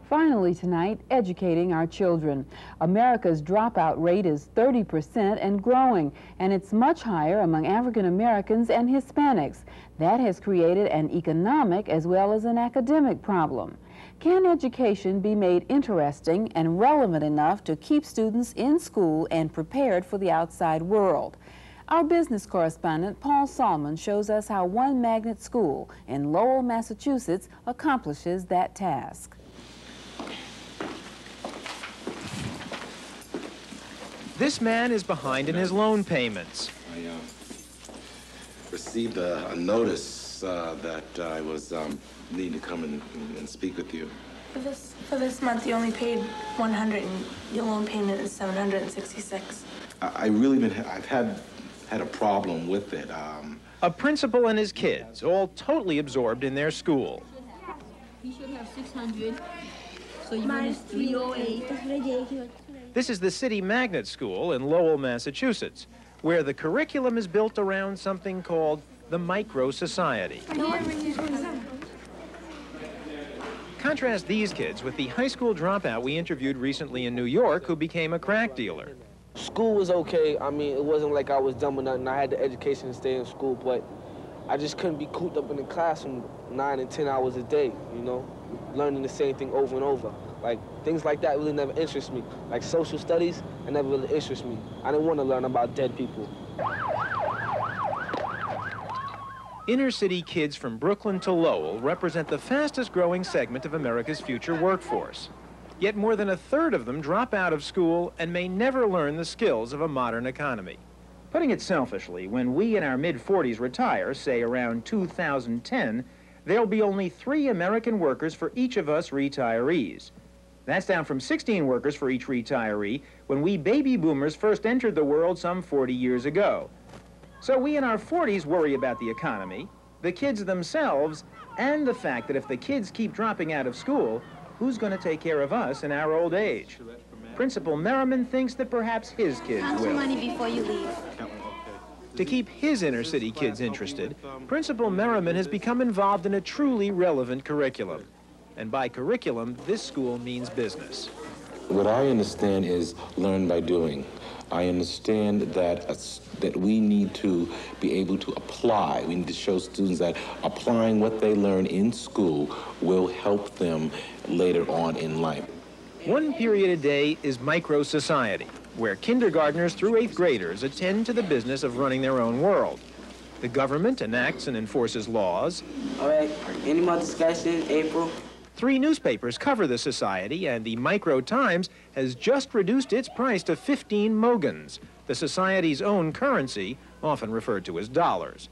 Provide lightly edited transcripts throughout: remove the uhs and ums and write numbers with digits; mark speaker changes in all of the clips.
Speaker 1: Finally tonight, educating our children. America's dropout rate is 30% and growing, and it's much higher among African Americans and Hispanics. That has created an economic as well as an academic problem. Can education be made interesting and relevant enough to keep students in school and prepared for the outside world? Our business correspondent, Paul Salmon, shows us how one magnet school in Lowell, Massachusetts accomplishes that task.
Speaker 2: This man is behind in his loan payments.
Speaker 3: I received a notice that I was needing to come and speak with you.
Speaker 4: For this month, you only paid 100, and your loan payment is 766.
Speaker 3: I've had a problem with it.
Speaker 2: A principal and his kids, all totally absorbed in their school.
Speaker 5: You should have 600, so you minus 308. That's ridiculous.
Speaker 2: This is the City Magnet School in Lowell, Massachusetts, where the curriculum is built around something called the micro society. Contrast these kids with the high school dropout we interviewed recently in New York who became a crack dealer.
Speaker 6: School was okay. I mean, it wasn't like I was dumb or nothing. I had the education to stay in school, but I just couldn't be cooped up in the classroom 9 and 10 hours a day, you know, learning the same thing over and over. Like, things like that really never interest me. Like social studies, it never really interest me. I didn't want to learn about dead people.
Speaker 2: Inner city kids from Brooklyn to Lowell represent the fastest growing segment of America's future workforce. Yet more than a third of them drop out of school and may never learn the skills of a modern economy. Putting it selfishly, when we in our mid-40s retire, say around 2010, there'll be only 3 American workers for each of us retirees. That's down from 16 workers for each retiree when we baby boomers first entered the world some 40 years ago. So we in our 40s worry about the economy, the kids themselves, and the fact that if the kids keep dropping out of school, who's going to take care of us in our old age? Principal Merriman thinks that perhaps his kids
Speaker 5: Count
Speaker 2: will.
Speaker 5: your money before you leave.
Speaker 2: To keep his inner city kids interested, Principal Merriman has become involved in a truly relevant curriculum. And by curriculum, this school means business.
Speaker 3: What I understand is learn by doing. I understand that that we need to be able to apply. We need to show students that applying what they learn in school will help them later on in life.
Speaker 2: One period a day is micro society, where kindergartners through 8th graders attend to the business of running their own world. The government enacts and enforces laws.
Speaker 7: All right, any more discussion, April?
Speaker 2: 3 newspapers cover the society, and the Micro Times has just reduced its price to 15 mogans, the society's own currency, often referred to as dollars.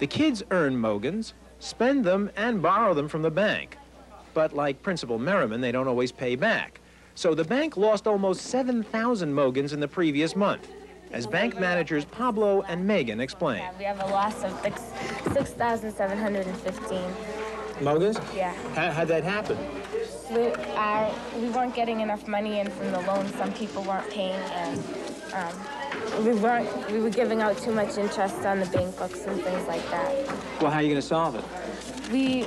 Speaker 2: The kids earn mogans, spend them, and borrow them from the bank. But like Principal Merriman, they don't always pay back. So the bank lost almost 7,000 mogans in the previous month, as bank managers Pablo and Megan explain.
Speaker 8: Yeah, we have a loss of 6,715.
Speaker 2: Mogans?
Speaker 8: Yeah.
Speaker 2: How'd that happen?
Speaker 8: We weren't getting enough money in from the loans. Some people weren't paying, and we were giving out too much interest on the bank books and things like that.
Speaker 2: Well, how are you going to solve it?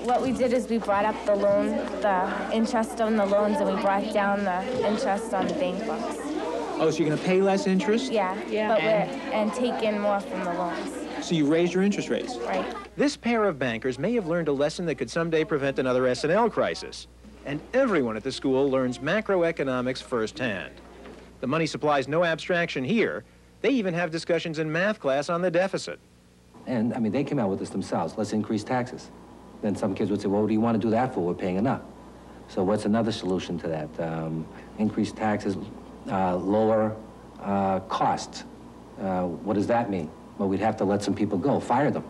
Speaker 8: What we did is we brought up the interest on the loans, and we brought down the interest on the bank books.
Speaker 2: Oh, so you're going to pay less interest?
Speaker 8: Yeah. But and take in more from the loans.
Speaker 2: So you raised your interest rates?
Speaker 8: Right.
Speaker 2: This pair of bankers may have learned a lesson that could someday prevent another S&L crisis. And everyone at the school learns macroeconomics firsthand. The money supply's no abstraction here. They even have discussions in math class on the deficit.
Speaker 9: And, I mean, they came out with this themselves. Let's increase taxes. Then some kids would say, well, what do you want to do that for? We're paying enough. So what's another solution to that? Increase taxes, lower costs. What does that mean? Well, we'd have to let some people go, fire them.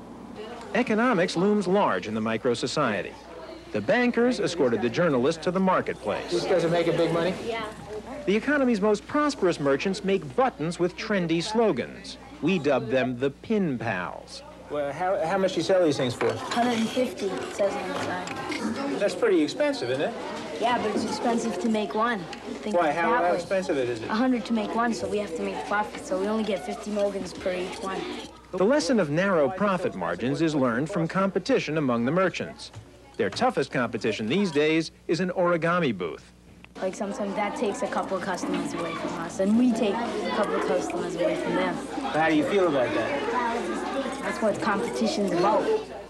Speaker 2: Economics looms large in the micro-society. The bankers escorted the journalists to the marketplace.
Speaker 10: These guys are making big money?
Speaker 8: Yeah.
Speaker 2: The economy's most prosperous merchants make buttons with trendy slogans. We dub them the Pin Pals.
Speaker 10: Well, how much do you sell these things for?
Speaker 5: 150, it says on the sign.
Speaker 10: That's pretty expensive, isn't it?
Speaker 5: Yeah, but it's expensive to make one.
Speaker 10: Why? How expensive is it?
Speaker 5: 100 to make one, so we have to make profit, so we only get 50 mogans per each one.
Speaker 2: The lesson of narrow profit margins is learned from competition among the merchants. Their toughest competition these days is an origami booth.
Speaker 5: Like sometimes that takes a couple of customers away from us, and we take a couple of customers away from them.
Speaker 10: How do you feel about that?
Speaker 5: That's what competition's about.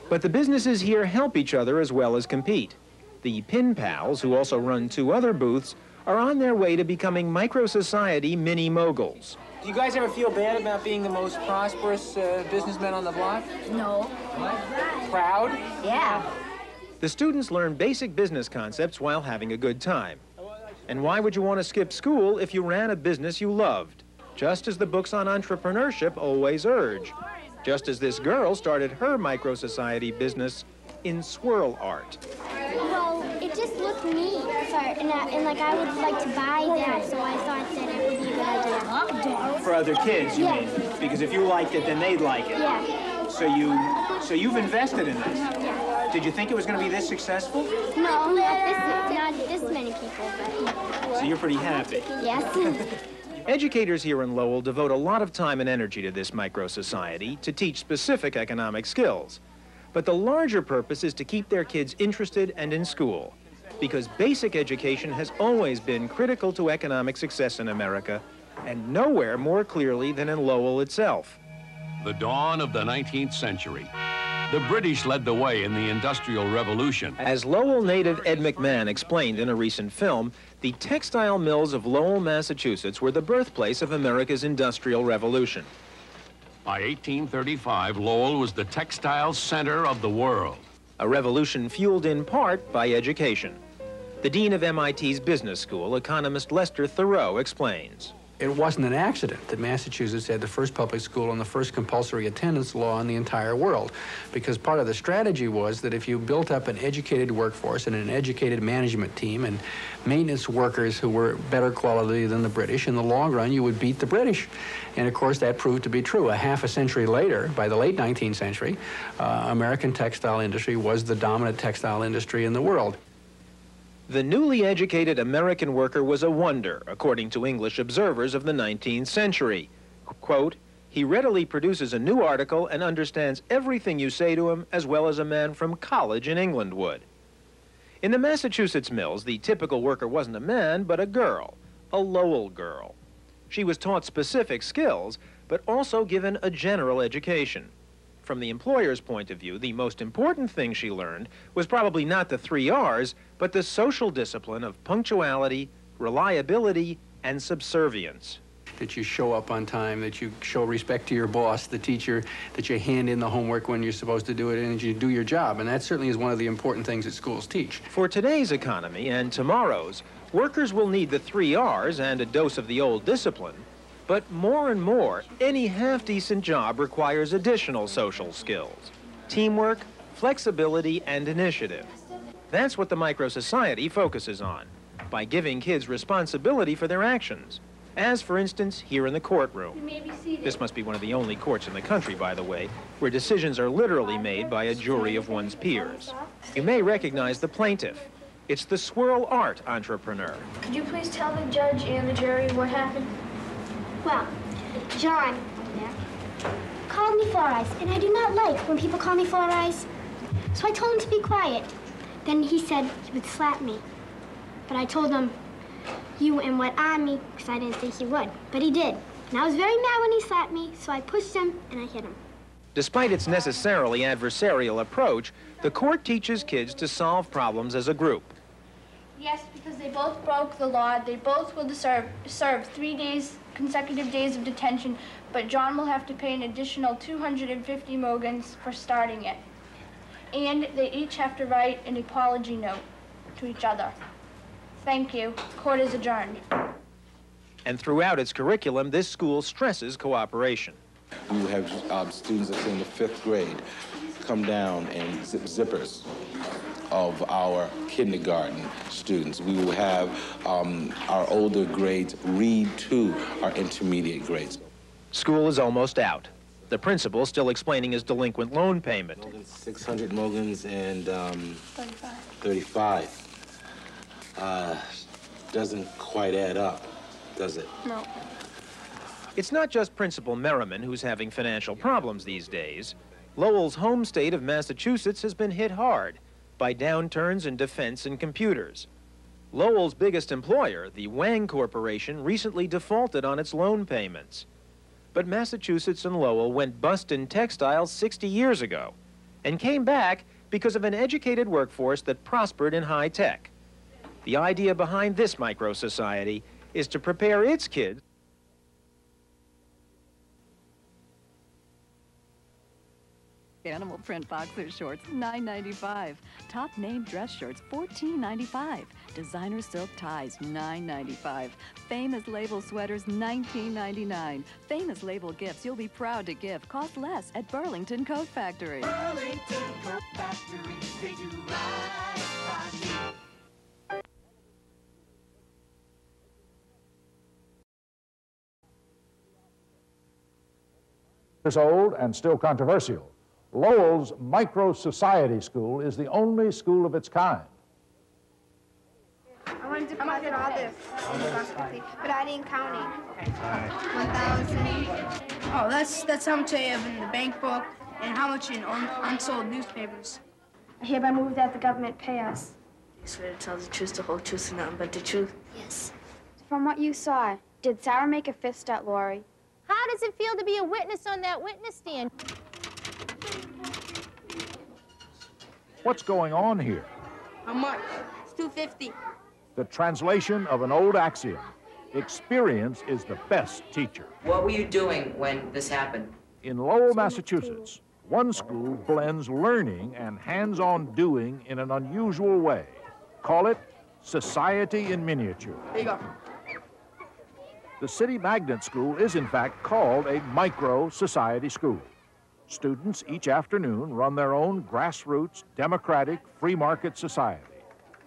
Speaker 2: But the businesses here help each other as well as compete. The Pin Pals, who also run 2 other booths, are on their way to becoming micro-society mini-moguls.
Speaker 10: Do you guys ever feel bad about being the most prosperous businessmen on the block?
Speaker 5: No.
Speaker 10: What? Proud?
Speaker 5: Yeah.
Speaker 2: The students learn basic business concepts while having a good time. And why would you want to skip school if you ran a business you loved? Just as the books on entrepreneurship always urge. Just as this girl started her micro-society business in swirl art.
Speaker 11: Well, it just looked neat, and like I would like to buy that, so I thought that it would be a good idea.
Speaker 10: For other kids, you mean? Because if you liked it, then they'd like it.
Speaker 11: Yeah.
Speaker 10: So you've invested in this.
Speaker 11: Yeah.
Speaker 10: Did you think it was going to be this successful?
Speaker 11: No, not this many people, but...
Speaker 10: So you're pretty happy.
Speaker 11: Yes.
Speaker 2: Educators here in Lowell devote a lot of time and energy to this micro-society to teach specific economic skills. But the larger purpose is to keep their kids interested and in school, because basic education has always been critical to economic success in America, and nowhere more clearly than in Lowell itself.
Speaker 12: The dawn of the 19th century. The British led the way in the Industrial Revolution.
Speaker 2: As Lowell native Ed McMahon explained in a recent film, the textile mills of Lowell, Massachusetts were the birthplace of America's Industrial Revolution.
Speaker 12: By 1835, Lowell was the textile center of the world.
Speaker 2: A revolution fueled in part by education. The dean of MIT's business school, economist Lester Thoreau, explains.
Speaker 13: It wasn't an accident that Massachusetts had the first public school and the first compulsory attendance law in the entire world, because part of the strategy was that if you built up an educated workforce and an educated management team and maintenance workers who were better quality than the British, in the long run you would beat the British. And of course that proved to be true. A half a century later, by the late 19th century, American textile industry was the dominant textile industry in the world.
Speaker 2: The newly educated American worker was a wonder, according to English observers of the 19th century. Quote, he readily produces a new article and understands everything you say to him as well as a man from college in England would. In the Massachusetts mills, the typical worker wasn't a man, but a girl, a Lowell girl. She was taught specific skills, but also given a general education. From the employer's point of view, the most important thing she learned was probably not the 3 R's, but the social discipline of punctuality, reliability, and subservience.
Speaker 13: That you show up on time, that you show respect to your boss, the teacher, that you hand in the homework when you're supposed to do it, and that you do your job. And that certainly is one of the important things that schools teach.
Speaker 2: For today's economy and tomorrow's, workers will need the 3 R's and a dose of the old discipline. But more and more, any half-decent job requires additional social skills: teamwork, flexibility, and initiative. That's what the micro-society focuses on, by giving kids responsibility for their actions. As, for instance, here in the courtroom. This must be one of the only courts in the country, by the way, where decisions are literally made by a jury of one's peers. You may recognize the plaintiff. It's the swirl art entrepreneur.
Speaker 11: Could you please tell the judge and the jury what happened? Well, John called me Four Eyes, and I do not like when people call me Four Eyes. So I told him to be quiet. Then he said he would slap me. But I told him, you wouldn't wet on me, because I didn't think he would. But he did. And I was very mad when he slapped me, so I pushed him and I hit him.
Speaker 2: Despite its necessarily adversarial approach, the court teaches kids to solve problems as a group.
Speaker 14: Yes, because they both broke the law. They both will serve 3 consecutive days of detention, but John will have to pay an additional 250 mogans for starting it. And they each have to write an apology note to each other. Thank you. Court is adjourned.
Speaker 2: And throughout its curriculum, this school stresses cooperation.
Speaker 3: We will have students that's in the 5th grade come down and zip zippers of our kindergarten students. We will have our older grades read to our intermediate grades.
Speaker 2: School is almost out. The principal still explaining his delinquent loan payment.
Speaker 3: 600 mogans and 35. Doesn't quite add up, does it?
Speaker 14: No.
Speaker 2: It's not just Principal Merriman who's having financial problems these days. Lowell's home state of Massachusetts has been hit hard by downturns in defense and computers. Lowell's biggest employer, the Wang Corporation, recently defaulted on its loan payments. But Massachusetts and Lowell went bust in textiles 60 years ago and came back because of an educated workforce that prospered in high tech. The idea behind this micro-society is to prepare its kids.
Speaker 15: Animal print boxer shorts, $9.95. Top name dress shirts, $14.95. Designer silk ties, $9.95. Famous label sweaters, $19.99. Famous label gifts you'll be proud to give. Cost less at Burlington Coat Factory.
Speaker 16: Burlington Coat Factory, they do right by you.
Speaker 17: Years old and still controversial. Lowell's Micro-Society School is the only school of its kind.
Speaker 18: I wanted to deposit all this in the box quickly, but I didn't count it. 1,000.
Speaker 19: Oh, that's how much I have in the bank book and how much in unsold newspapers.
Speaker 18: I hereby move that the government pay us.
Speaker 20: You swear to tell the truth, the whole truth, and nothing but the truth?
Speaker 18: Yes. From what you saw, did Sarah make a fist at Lori?
Speaker 21: How does it feel to be a witness on that witness stand?
Speaker 17: What's going on here?
Speaker 19: How much? It's $2.50.
Speaker 17: The translation of an old axiom. Experience is the best teacher.
Speaker 22: What were you doing when this happened?
Speaker 17: In Lowell, Massachusetts, one school blends learning and hands-on doing in an unusual way. Call it society in miniature.
Speaker 19: There you go.
Speaker 17: The City Magnet School is, in fact, called a micro-society school. Students each afternoon run their own grassroots, democratic, free market society.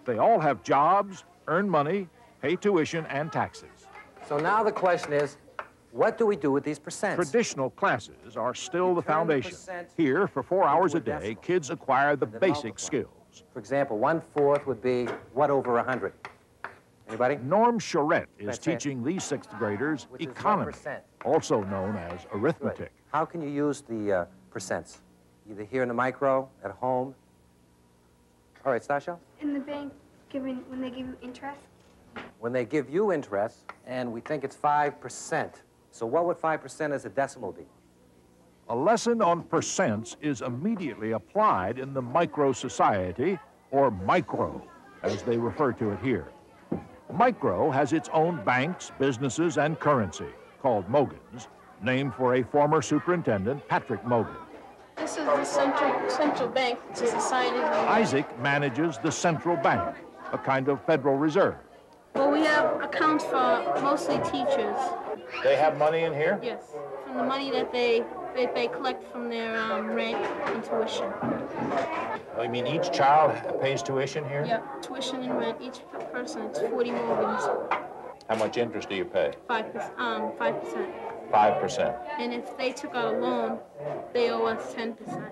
Speaker 17: They all have jobs, earn money, pay tuition and taxes.
Speaker 9: So now the question is, what do we do with these percents?
Speaker 17: Traditional classes are still the foundation. Here, for 4 hours a day, kids acquire the basic skills.
Speaker 9: For example, 1/4 would be what over 100? Anybody?
Speaker 17: Norm Charette is teaching these sixth graders economy, also known as arithmetic.
Speaker 9: Good. How can you use the percents? Either here in the micro, at home. All right, Stasha?
Speaker 18: In the bank, when they give you interest?
Speaker 9: When they give you interest, and we think it's 5%. So what would 5% as a decimal be?
Speaker 17: A lesson on percents is immediately applied in the micro-society, or micro, as they refer to it here. Micro has its own banks, businesses, and currency, called Mogans, named for a former superintendent, Patrick Mogan.
Speaker 19: This is the central bank, which is the sign of the...
Speaker 17: Isaac manages the central bank, a kind of Federal Reserve.
Speaker 19: Well, we have accounts for mostly teachers.
Speaker 17: They have money in here?
Speaker 19: Yes, from the money that they collect from their rent and tuition.
Speaker 17: Oh, you mean each child pays tuition here?
Speaker 19: Yeah, tuition and rent, each person, it's 40 Morgans.
Speaker 17: How much interest do you pay?
Speaker 19: 5%.
Speaker 17: 5%.
Speaker 19: And if they took out a loan, they owe us 10%.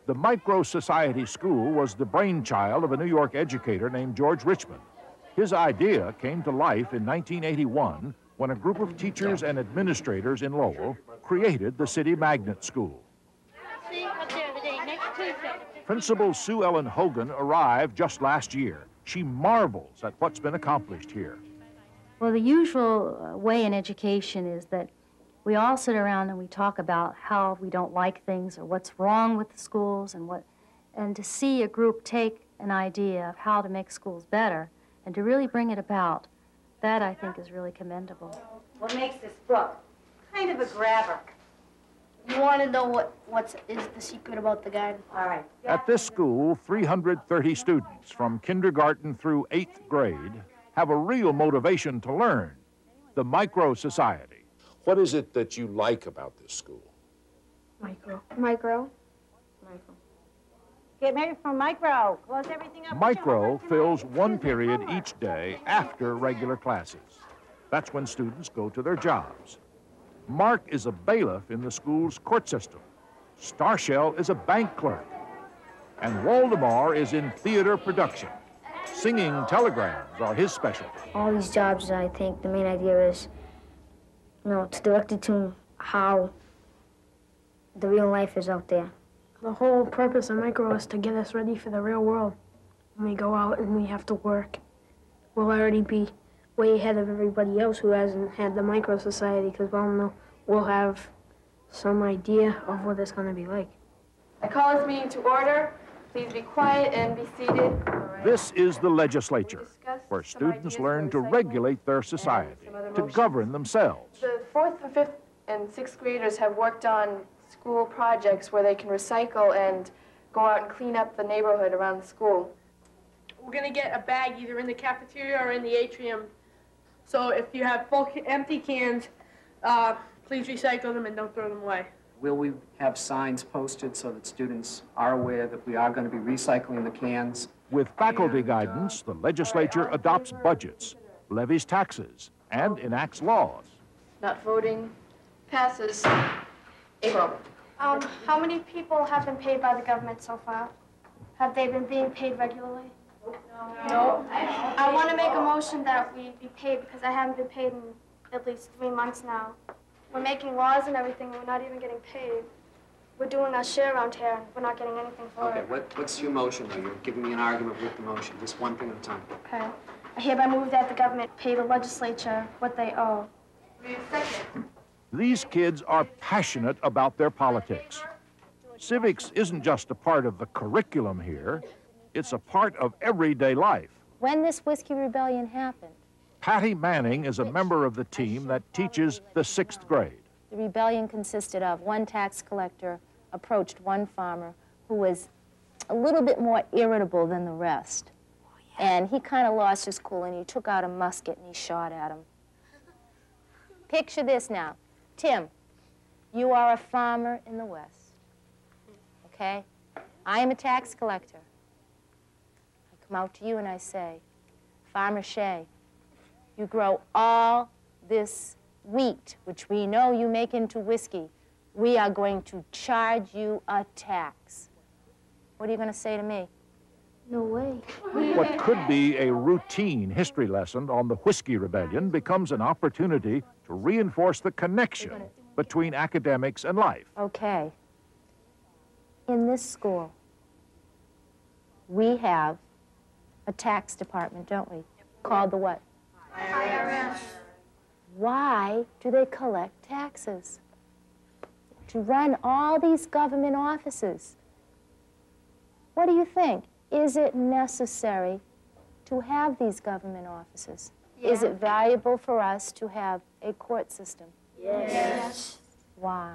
Speaker 17: The Micro-Society School was the brainchild of a New York educator named George Richmond. His idea came to life in 1981 when a group of teachers and administrators in Lowell created the City Magnet School.
Speaker 21: See, up there, the date, next Tuesday.
Speaker 17: Principal Sue Ellen Hogan arrived just last year. She marvels at what's been accomplished here.
Speaker 23: Well, the usual way in education is that we all sit around and we talk about how we don't like things or what's wrong with the schools and to see a group take an idea of how to make schools better and to really bring it about, that I think is really commendable.
Speaker 24: What makes this book kind of a grabber?
Speaker 18: You want to know what is the secret about the garden?
Speaker 24: All right.
Speaker 17: At this school, 330 students from kindergarten through 8th grade have a real motivation to learn, the Micro-Society. What is it that you like about this school?
Speaker 18: Micro.
Speaker 24: Get married from micro. Close everything up.
Speaker 17: Micro fills one period each day after regular classes. That's when students go to their jobs. Mark is a bailiff in the school's court system. Starshell is a bank clerk. And Waldemar is in theater production. Singing telegrams are his specialty.
Speaker 11: All these jobs, I think the main idea is, it's directed to how the real life is out there.
Speaker 25: The whole purpose of micro is to get us ready for the real world. When we go out and we have to work
Speaker 1: we'll already be way ahead of everybody else who hasn't had the micro society, because we'll have some idea of what it's going to be like.
Speaker 4: I call this meeting to order. Please be quiet and be seated.
Speaker 17: This is the legislature, where students learn to regulate their society, to govern themselves.
Speaker 4: The 4th, 5th, and 6th graders have worked on school projects where they can recycle and go out and clean up the neighborhood around the school.
Speaker 6: We're going to get a bag either in the cafeteria or in the atrium. So if you have full empty cans, please recycle them and don't throw them away.
Speaker 10: Will we have signs posted so that students are aware that we are going to be recycling the cans?
Speaker 17: With faculty guidance, the legislature adopts budgets, levies taxes, and enacts laws.
Speaker 4: Not voting passes. April.
Speaker 11: How many people have been paid by the government so far? Have they been being paid regularly?
Speaker 4: No.
Speaker 11: I want to make a motion that we be paid, because I haven't been paid in at least 3 months now. We're making laws and everything, and we're not even getting paid. We're doing our share around here, and we're not getting anything for
Speaker 10: Okay,
Speaker 11: it.
Speaker 10: what's your motion, though? You're giving me an argument with the motion, just one thing at a time.
Speaker 11: Okay. I hereby move that the government pay the legislature what they owe.
Speaker 17: These kids are passionate about their politics. Civics isn't just a part of the curriculum here, it's a part of everyday life.
Speaker 23: When this Whiskey Rebellion happened,
Speaker 17: Patty Manning is a member of the team that teaches the 6th grade.
Speaker 23: the rebellion consisted of one tax collector approached one farmer who was a little bit more irritable than the rest. And he kind of lost his cool, and he took out a musket and he shot at him. Picture this now. Tim, you are a farmer in the West, okay? I am a tax collector. I come out to you and I say, Farmer Shea, you grow all this wheat, which we know you make into whiskey. We are going to charge you a tax. What are you going to say to me?
Speaker 11: No way.
Speaker 17: What could be a routine history lesson on the Whiskey Rebellion becomes an opportunity to reinforce the connection between academics and life.
Speaker 23: Okay. In this school, we have a tax department, don't we? Called the what?
Speaker 11: IRS.
Speaker 23: Why do they collect taxes? To run all these government offices. What do you think? Is it necessary to have these government offices?
Speaker 11: Yeah.
Speaker 23: Is it valuable for us to have a court system?
Speaker 11: Yes.
Speaker 23: Why?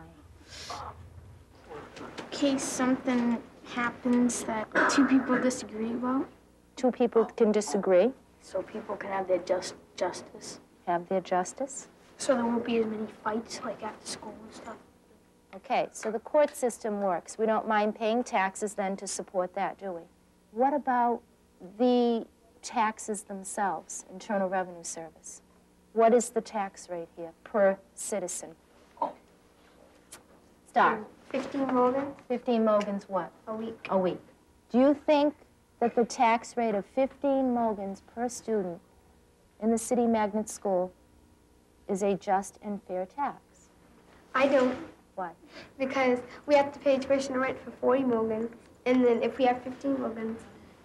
Speaker 1: In case something happens that two people disagree about.
Speaker 23: Two people can disagree.
Speaker 1: So people can have their justice.
Speaker 23: Have their justice.
Speaker 1: So there won't be as many fights like after school and stuff.
Speaker 23: Okay, so the court system works. We don't mind paying taxes then to support that, do we? What about the taxes themselves, Internal Revenue Service? What is the tax rate here per citizen? Start.
Speaker 11: 15 Mogans.
Speaker 23: 15 Mogans what?
Speaker 11: A week.
Speaker 23: A week. Do you think that the tax rate of 15 Mogans per student in the city magnet school is a just and fair tax?
Speaker 11: I don't.
Speaker 23: Why?
Speaker 11: Because we have to pay tuition and rent for 40 Mogans, and then if we have 15 Mogans,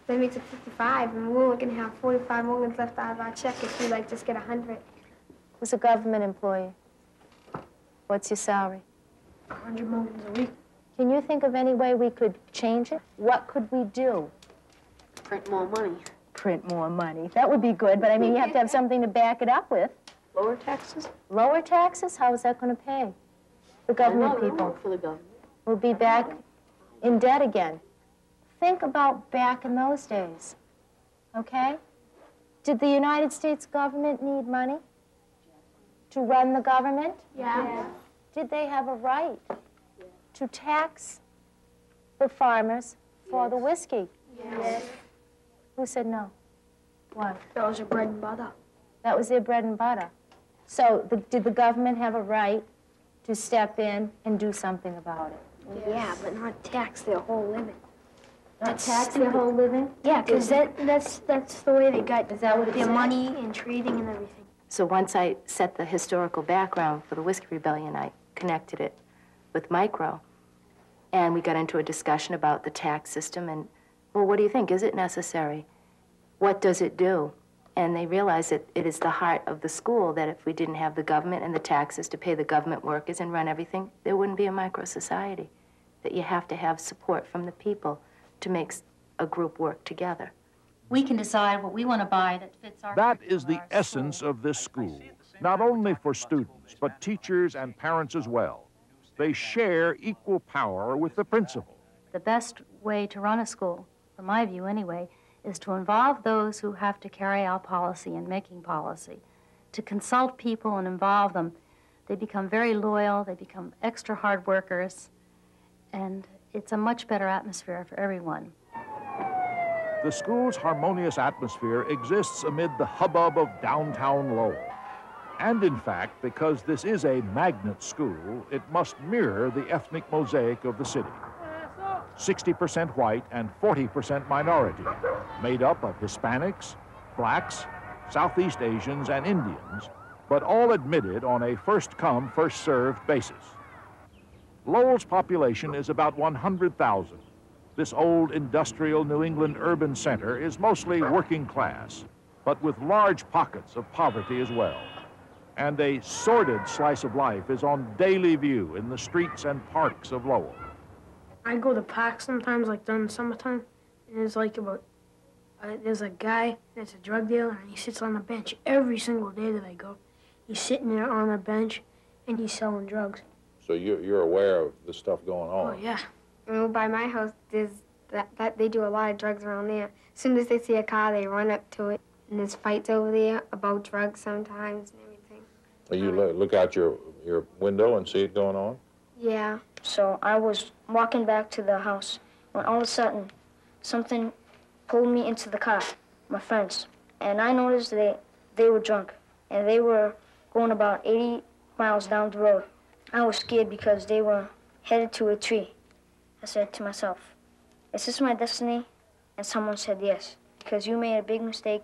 Speaker 11: that makes it 55, and we're only going to have 45 Mogans left out of our check if we just get 100.
Speaker 23: Who's a government employee? What's your salary?
Speaker 1: 100 Mogans a week.
Speaker 23: Can you think of any way we could change it? What could we do?
Speaker 1: Print more money.
Speaker 23: Print more money. That would be good, but I mean, you have to have something to back it up with.
Speaker 1: Lower taxes?
Speaker 23: Lower taxes? How is that going to pay? The government people.
Speaker 1: For the government.
Speaker 23: Will be back in debt again. Think about back in those days, okay? Did the United States government need money to run the government?
Speaker 11: Yeah.
Speaker 23: Did they have a right to tax the farmers for the whiskey?
Speaker 11: Yes.
Speaker 23: Who said no? Why?
Speaker 1: That was your bread and butter.
Speaker 23: That was their bread and butter. So did the government have a right to step in and do something about it?
Speaker 1: Yeah, but not tax their whole living.
Speaker 23: Not tax their whole living?
Speaker 1: Yeah, because that's the way they got
Speaker 23: Is that what it
Speaker 1: their
Speaker 23: said?
Speaker 1: money and trading and everything.
Speaker 23: So once I set the historical background for the Whiskey Rebellion, I connected it with micro. And we got into a discussion about the tax system and, well, what do you think? Is it necessary? What does it do?
Speaker 5: And they realize that it is the heart of the school, that if we didn't have the government and the taxes to pay the government workers and run everything, there wouldn't be a micro-society. That you have to have support from the people to make a group work together.
Speaker 23: We can decide what we want to buy that fits our...
Speaker 17: That is the essence of this school, not only for students, but teachers and parents as well. They share equal power with the principal.
Speaker 23: The best way to run a school, from my view anyway, is to involve those who have to carry out policy and making policy, to consult people and involve them. They become very loyal, they become extra hard workers, and it's a much better atmosphere for everyone.
Speaker 17: The school's harmonious atmosphere exists amid the hubbub of downtown Lowell. And in fact, because this is a magnet school, it must mirror the ethnic mosaic of the city. 60% white and 40% minority, made up of Hispanics, blacks, Southeast Asians, and Indians, but all admitted on a first-come, first-served basis. Lowell's population is about 100,000. This old industrial New England urban center is mostly working class, but with large pockets of poverty as well. And a sordid slice of life is on daily view in the streets and parks of Lowell.
Speaker 1: I go to parks sometimes, like during the summertime, and there's like there's a guy that's a drug dealer, and he sits on a bench every single day that I go. He's sitting there on a bench, and he's selling drugs.
Speaker 7: So you're aware of the stuff going on?
Speaker 1: Oh, yeah.
Speaker 18: By my house, there's that they do a lot of drugs around there. As soon as they see a car, they run up to it, and there's fights over there about drugs sometimes and everything.
Speaker 7: Well, you look out your window and see it going on?
Speaker 8: Yeah. So I was walking back to the house when all of a sudden something pulled me into the car, my friends. And I noticed they were drunk, and they were going about 80 miles down the road. I was scared because they were headed to a tree. I said to myself, is this my destiny? And someone said yes, because you made a big mistake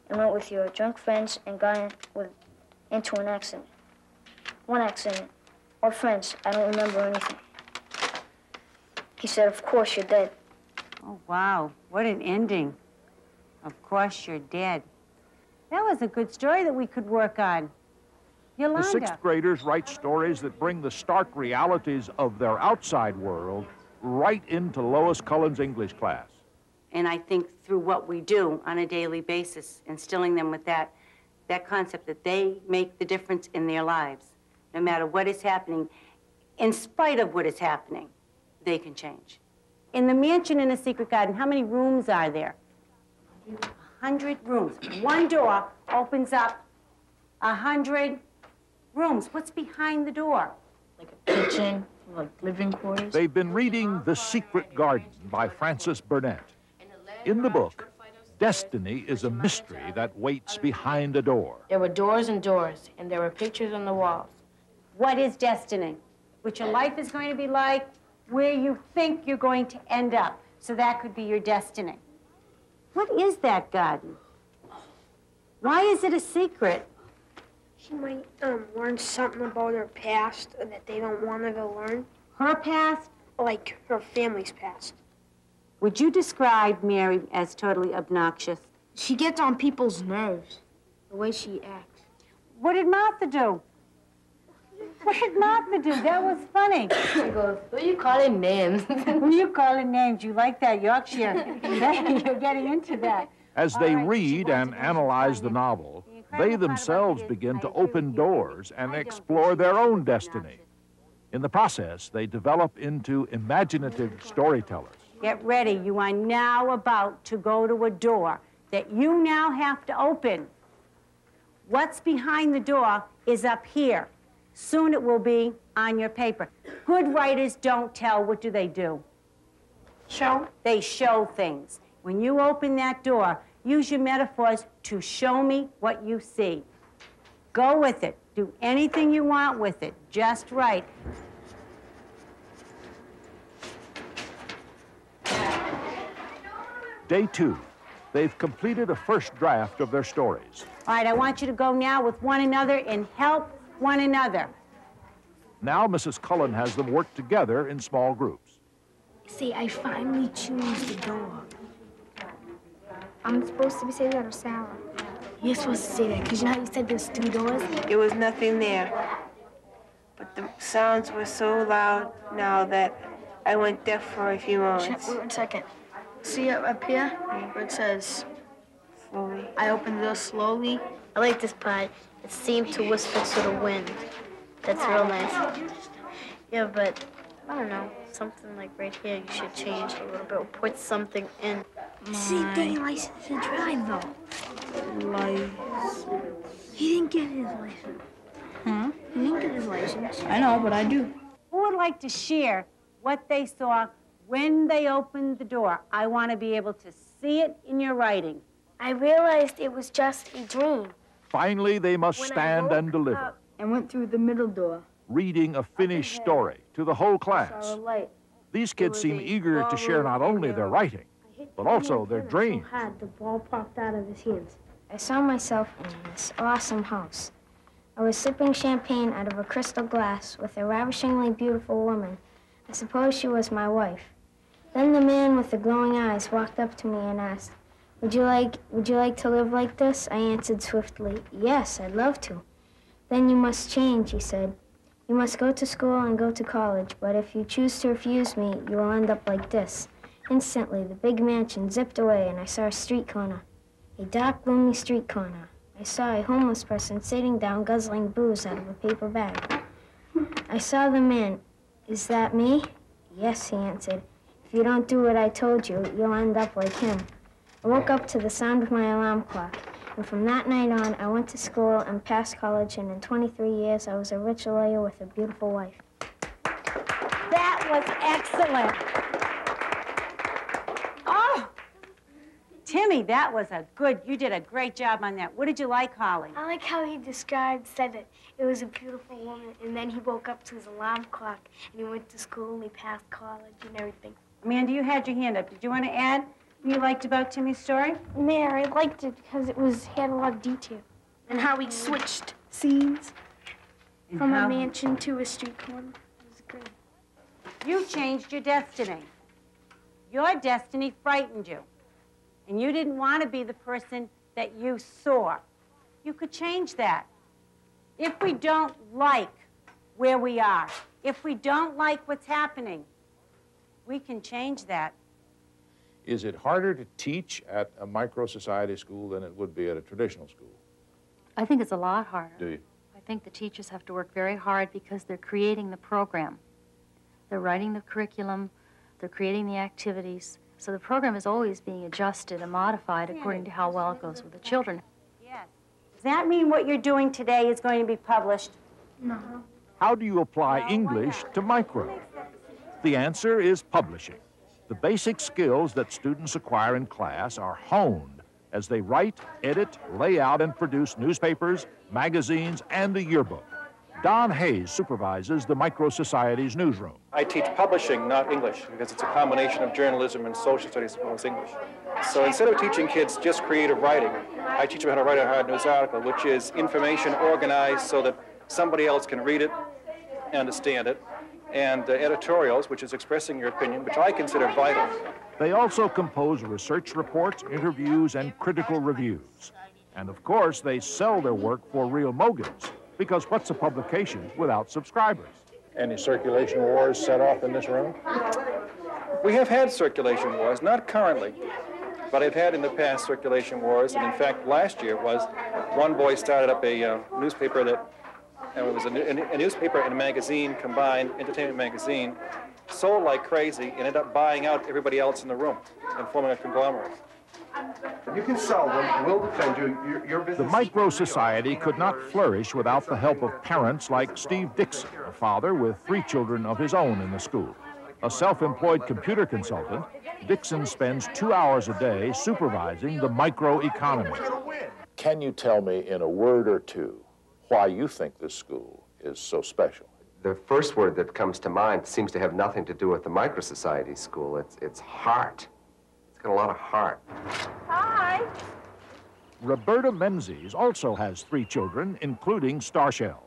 Speaker 8: and went with your drunk friends and got into an accident. One accident, or friends, I don't remember anything. He said, of course you're dead.
Speaker 24: Oh, wow, what an ending. Of course you're dead. That was a good story that we could work on. Yolanda.
Speaker 17: The sixth graders write stories that bring the stark realities of their outside world right into Lois Cullen's English class.
Speaker 24: And I think through what we do on a daily basis, instilling them with that concept that they make the difference in their lives. No matter what is happening, in spite of what is happening, they can change. In the mansion in a secret garden, how many rooms are there? 100 rooms. One door opens up 100 rooms. What's behind the door?
Speaker 21: Like a kitchen, like living quarters.
Speaker 17: They've been reading The Secret Garden by Frances Burnett. In the book, destiny is a mystery that waits behind a door.
Speaker 21: There were doors and doors, and there were pictures on the walls.
Speaker 24: What is destiny? What your life is going to be like, where you think you're going to end up. So that could be your destiny. What is that garden? Why is it a secret?
Speaker 1: She might learn something about her past that they don't want her to learn.
Speaker 24: Her past?
Speaker 1: Like her family's past.
Speaker 24: Would you describe Mary as totally obnoxious?
Speaker 21: She gets on people's nerves, the way she acts.
Speaker 24: What did Martha do? What did Martha do? That was funny.
Speaker 21: She goes, who are you calling names?
Speaker 24: Who are you calling names? You like that Yorkshire. You're getting into that.
Speaker 17: As they read and analyze the novel, they themselves begin to open doors and explore their own destiny. In the process, they develop into imaginative storytellers.
Speaker 24: Get ready. You are now about to go to a door that you now have to open. What's behind the door is up here. Soon it will be on your paper. Good writers don't tell. What do? Show? They show things. When you open that door, use your metaphors to show me what you see. Go with it. Do anything you want with it. Just right.
Speaker 17: Day 2. They've completed a first draft of their stories.
Speaker 24: All right, I want you to go now with one another and help one another.
Speaker 17: Now Mrs. Cullen has them work together in small groups.
Speaker 11: See, I finally choose the door. I'm supposed to be saying that or Sarah.
Speaker 21: You're supposed to say that, because you know how you said there's 2 doors?
Speaker 3: There was nothing there. But the sounds were so loud now that I went deaf for a few moments.
Speaker 21: Wait 1 second. See up here where it says,
Speaker 3: slowly.
Speaker 21: I opened the door slowly. I like this part. It seemed to whisper to the wind. That's real nice. Yeah, but I don't know. Something like right here you should change a little bit or put something in. See, getting license to drive though.
Speaker 3: License.
Speaker 21: He didn't get his license.
Speaker 24: Huh?
Speaker 21: He didn't get his license.
Speaker 24: I know, but I do. Who would like to share what they saw when they opened the door? I want to be able to see it in your writing.
Speaker 11: I realized it was just a dream.
Speaker 17: Finally, they must stand and deliver,
Speaker 21: And went through the middle door.
Speaker 17: reading a finished story to the whole class.
Speaker 21: Saw a light.
Speaker 17: These kids seem eager to share not only their writing, but also their dreams.
Speaker 1: The ball popped out of his hands.
Speaker 8: I saw myself in this awesome house. I was sipping champagne out of a crystal glass with a ravishingly beautiful woman. I suppose she was my wife. Then the man with the glowing eyes walked up to me and asked, would you like to live like this? I answered swiftly, yes, I'd love to. Then you must change, he said. You must go to school and go to college, but if you choose to refuse me, you will end up like this. Instantly, the big mansion zipped away and I saw a street corner. A dark, gloomy street corner. I saw a homeless person sitting down guzzling booze out of a paper bag. I saw the man. Is that me? Yes, he answered. If you don't do what I told you, you'll end up like him. I woke up to the sound of my alarm clock, and from that night on, I went to school and passed college, and in 23 years, I was a rich lawyer with a beautiful wife.
Speaker 24: That was excellent. Oh, Timmy, that was you did a great job on that. What did you like, Holly?
Speaker 11: I like how he said that it was a beautiful woman, and then he woke up to his alarm clock, and he went to school, and he passed college and everything.
Speaker 24: Amanda, you had your hand up. Did you want to add what you liked about Timmy's story?
Speaker 21: Mayor, I liked it because it had a lot of detail. And how he switched scenes from a mansion to a street corner. It was great.
Speaker 24: You changed your destiny. Your destiny frightened you. And you didn't want to be the person that you saw. You could change that. If we don't like where we are, if we don't like what's happening, we can change that.
Speaker 7: Is it harder to teach at a micro-society school than it would be at a traditional school?
Speaker 23: I think it's a lot harder.
Speaker 7: Do you?
Speaker 23: I think the teachers have to work very hard because they're creating the program. They're writing the curriculum, they're creating the activities. So the program is always being adjusted and modified according to how well it goes with the children.
Speaker 24: Yes. Does that mean what you're doing today is going to be published?
Speaker 21: No.
Speaker 17: How do you apply English to micro? The answer is publishing. The basic skills that students acquire in class are honed as they write, edit, lay out, and produce newspapers, magazines, and a yearbook. Don Hayes supervises the Micro Society's newsroom.
Speaker 12: I teach publishing, not English, because it's a combination of journalism and social studies as well as English. So instead of teaching kids just creative writing, I teach them how to write a hard news article, which is information organized so that somebody else can read it, understand it, and editorials, which is expressing your opinion, which I consider vital.
Speaker 17: They also compose research reports, interviews, and critical reviews. And of course, they sell their work for real mogans, because what's a publication without subscribers?
Speaker 7: Any circulation wars set off in this room?
Speaker 12: We have had circulation wars, not currently, but I've had in the past circulation wars, and in fact, last year was one boy started up a newspaper that, and it was a newspaper and a magazine combined, entertainment magazine, sold like crazy, and ended up buying out everybody else in the room and forming a conglomerate.
Speaker 13: You can sell them. We'll defend you. Your business.
Speaker 17: The Micro Society could not flourish without the help of parents like Steve Dixon, a father with 3 children of his own in the school. A self-employed computer consultant, Dixon spends 2 hours a day supervising the micro economy.
Speaker 7: Can you tell me in a word or two why you think this school is so special?
Speaker 14: The first word that comes to mind seems to have nothing to do with the Micro Society school. It's heart. It's got a lot of heart.
Speaker 24: Hi.
Speaker 17: Roberta Menzies also has 3 children, including Starshell.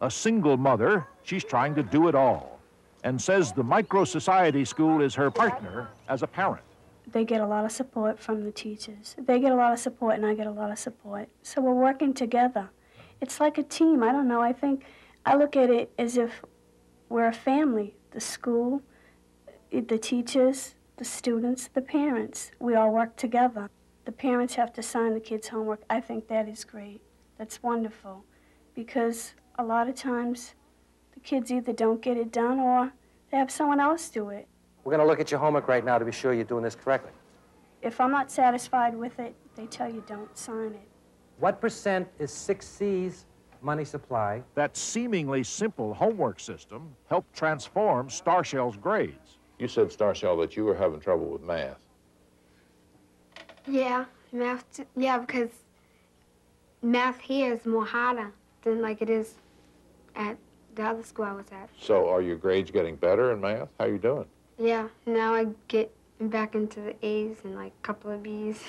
Speaker 17: A single mother, she's trying to do it all, and says the Micro Society school is her partner as a parent.
Speaker 2: they get a lot of support from the teachers. They get a lot of support, and I get a lot of support. So we're working together. It's like a team. I don't know. I look at it as if we're a family. The school, the teachers, the students, the parents. We all work together. The parents have to sign the kids' homework. I think that is great. That's wonderful. Because a lot of times, the kids either don't get it done or they have someone else do it.
Speaker 9: We're going to look at your homework right now to be sure you're doing this correctly.
Speaker 2: If I'm not satisfied with it, they tell you don't sign it.
Speaker 9: What percent is 6C's money supply?
Speaker 17: That seemingly simple homework system helped transform Starshell's grades.
Speaker 7: You said, Starshell, that you were having trouble with math.
Speaker 18: Yeah, because math here is more harder than like it is at the other school I was at.
Speaker 7: So are your grades getting better in math? How are you doing?
Speaker 18: Yeah, now I get back into the A's and like a couple of B's.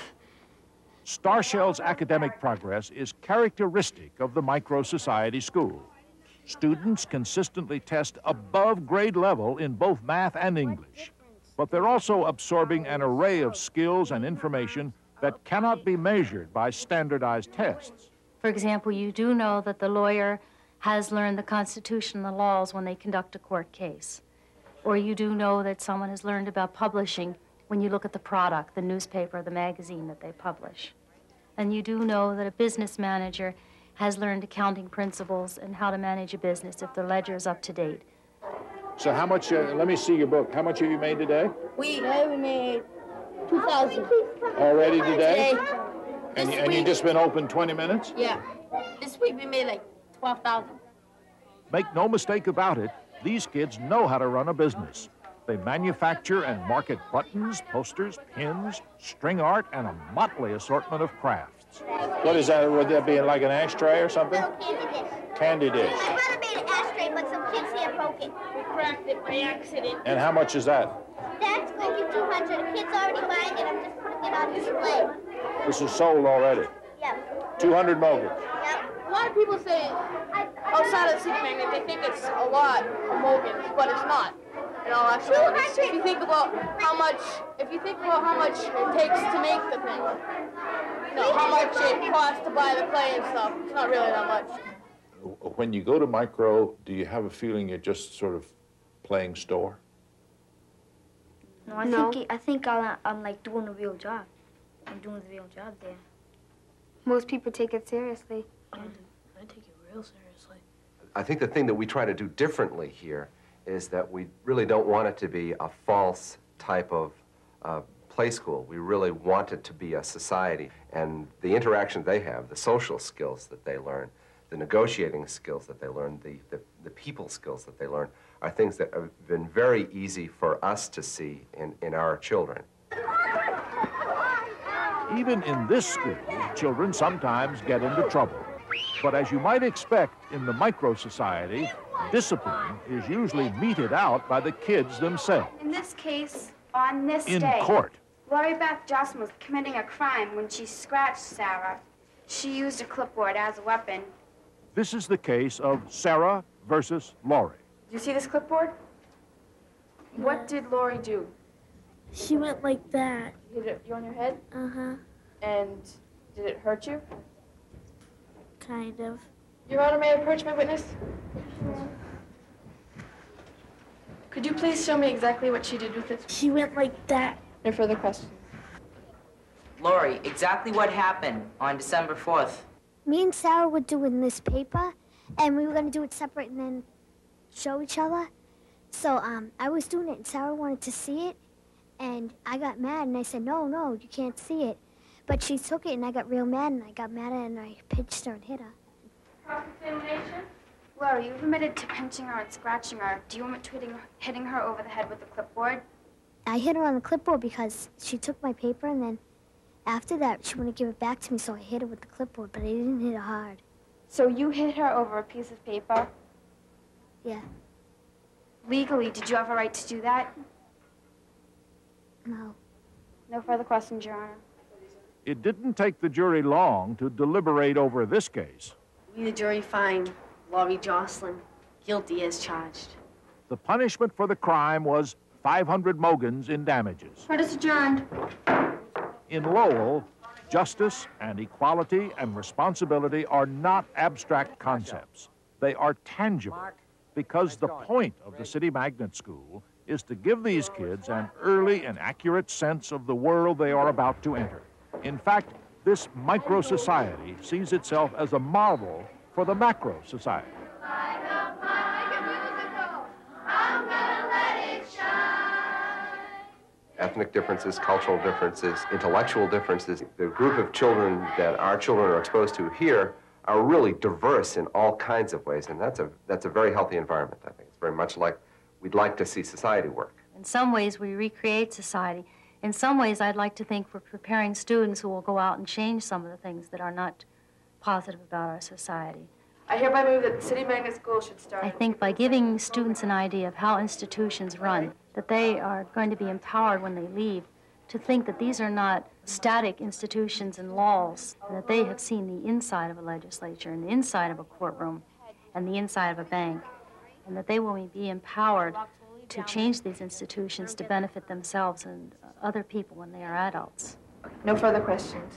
Speaker 17: Starshell's academic progress is characteristic of the micro-society school. Students consistently test above grade level in both math and English, but they're also absorbing an array of skills and information that cannot be measured by standardized tests.
Speaker 23: For example, you do know that the lawyer has learned the Constitution and the laws when they conduct a court case. Or you do know that someone has learned about publishing when you look at the product, the newspaper, the magazine that they publish. And you do know that a business manager has learned accounting principles and how to manage a business if the ledger is up to date.
Speaker 7: So how much, let me see your book. How much have you made today?
Speaker 21: We made 2,000.
Speaker 7: Already today? And you just been open 20 minutes?
Speaker 21: Yeah. This week we made like 12,000.
Speaker 17: Make no mistake about it, these kids know how to run a business. They manufacture and market buttons, posters, pins, string art, and a motley assortment of crafts.
Speaker 7: What is that? Would that be like an ashtray or something?
Speaker 11: No, candy dish.
Speaker 7: Candy dish.
Speaker 11: My brother made an ashtray, but some kids here broke it.
Speaker 21: We cracked it by accident.
Speaker 7: And how much is that?
Speaker 11: That's going to 200. The kid's already buying it. I'm just putting it on display.
Speaker 7: This is sold already.
Speaker 11: Yep.
Speaker 7: 200 Mogans.
Speaker 11: Yep.
Speaker 6: A lot of people say outside of the City Magnet, they think it's a lot of Mogans, but it's not. In all actuality, if you think about how much it takes to make the thing, you know, how much it costs to buy the clay and stuff, it's not really that much.
Speaker 7: When you go to micro, do you have a feeling you're just sort of playing store?
Speaker 8: No, I think I'm like doing a real job. I'm doing the real job there.
Speaker 18: Most people take it seriously.
Speaker 1: I take it real seriously.
Speaker 14: I think the thing that we try to do differently here is that we really don't want it to be a false type of play school. We really want it to be a society. And the interaction they have, the social skills that they learn, the negotiating skills that they learn, the people skills that they learn, are things that have been very easy for us to see in our children.
Speaker 17: Even in this school, children sometimes get into trouble. But as you might expect in the micro-society, discipline is usually meted out by the kids themselves.
Speaker 15: In this case, on this
Speaker 17: in
Speaker 15: day,
Speaker 17: court.
Speaker 15: Lori Beth Jocelyn was committing a crime when she scratched Sarah. She used a clipboard as a weapon.
Speaker 17: This is the case of Sarah versus Lori.
Speaker 4: Do you see this clipboard? Yeah. What did Lori do?
Speaker 21: She went like that.
Speaker 4: Hit you on your head?
Speaker 21: Uh-huh.
Speaker 4: And did it hurt you?
Speaker 21: Kind of.
Speaker 4: Your Honor, may I approach my witness? Could you please show me exactly what she did with it?
Speaker 21: She went like that.
Speaker 4: No further questions.
Speaker 22: Lori, exactly what happened on December 4th?
Speaker 11: Me and Sarah were doing this paper, and we were going to do it separate and then show each other. So I was doing it, and Sarah wanted to see it, and I got mad, and I said, no, you can't see it. But she took it, and I got real mad, and I got mad at her, and I pinched her and hit her.
Speaker 15: Cross-examination? Lori, you admitted to pinching her and scratching her. Do you admit to hitting her over the head with the clipboard?
Speaker 11: I hit her on the clipboard because she took my paper, and then after that, she wanted to give it back to me, so I hit her with the clipboard, but I didn't hit her hard.
Speaker 15: So you hit her over a piece of paper?
Speaker 11: Yeah.
Speaker 15: Legally, did you have a right to do that?
Speaker 11: No.
Speaker 15: No further questions, Your Honor.
Speaker 17: It didn't take the jury long to deliberate over this case.
Speaker 16: We, the jury, find Lori Jocelyn guilty as charged.
Speaker 17: The punishment for the crime was 500 Mogans in damages.
Speaker 11: Court is adjourned.
Speaker 17: In Lowell, justice and equality and responsibility are not abstract concepts. They are tangible, because the point of the City Magnet School is to give these kids an early and accurate sense of the world they are about to enter. In fact, this micro-society sees itself as a model for the macro-society.
Speaker 14: Ethnic differences, cultural differences, intellectual differences. The group of children that our children are exposed to here are really diverse in all kinds of ways, and that's a very healthy environment, I think. It's very much like we'd like to see society work.
Speaker 23: In some ways, we recreate society. In some ways, I'd like to think we're preparing students who will go out and change some of the things that are not positive about our society.
Speaker 4: I hereby move that the City Magnet School should start.
Speaker 23: I think by giving students an idea of how institutions run, that they are going to be empowered when they leave to think that these are not static institutions and laws, and that they have seen the inside of a legislature and the inside of a courtroom and the inside of a bank, and that they will be empowered to change these institutions to benefit themselves and other people when they are adults.
Speaker 4: No further questions.